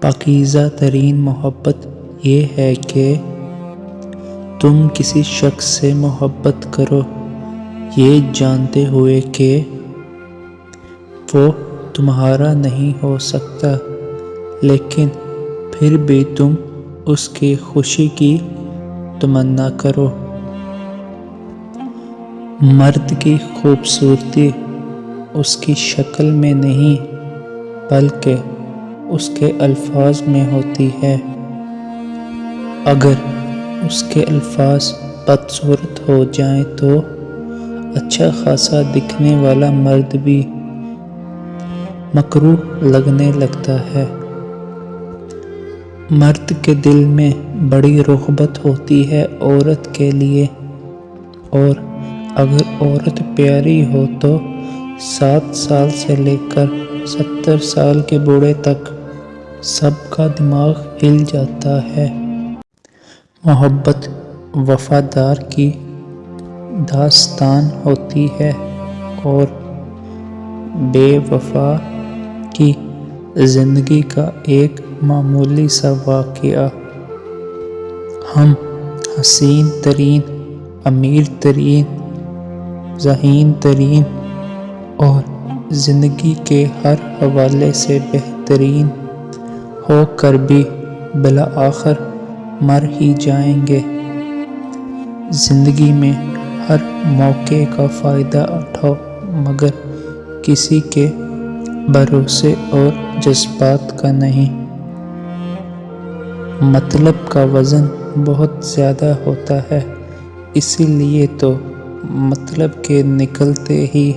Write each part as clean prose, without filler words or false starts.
پاکیزہ ترین محبت یہ ہے کہ تم کسی شخص سے محبت کرو یہ جانتے ہوئے کہ وہ تمہارا نہیں ہو سکتا، لیکن پھر بھی تم اس کی خوشی کی تمنا کرو۔ مرد کی خوبصورتی اس کی شکل میں نہیں بلکہ اس کے الفاظ میں ہوتی ہے۔ اگر اس کے الفاظ بدصورت ہو جائیں تو اچھا خاصا دکھنے والا مرد بھی مکروہ لگنے لگتا ہے۔ مرد کے دل میں بڑی رغبت ہوتی ہے عورت کے لیے، اور اگر عورت پیاری ہو تو 7 سال سے لے کر 70 سال کے بوڑھے تک سب کا دماغ ہل جاتا ہے۔ محبت وفادار کی داستان ہوتی ہے اور بے وفا کی زندگی کا ایک معمولی سا واقعہ۔ ہم حسین ترین، امیر ترین، ذہین ترین اور زندگی کے ہر حوالے سے بہترین ہو کر بھی بالآخر مر ہی جائیں گے۔ زندگی میں ہر موقع کا فائدہ اٹھاؤ، مگر کسی کے بھروسے اور جذبات کا نہیں۔ مطلب کا وزن بہت زیادہ ہوتا ہے، اسی لیے تو مطلب کے نکلتے ہی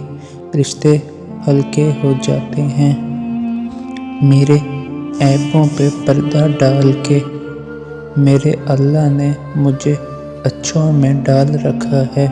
رشتے ہلکے ہو جاتے ہیں۔ میرے عیبوں پہ پردہ ڈال کے میرے اللہ نے مجھے اچھوں میں ڈال رکھا ہے۔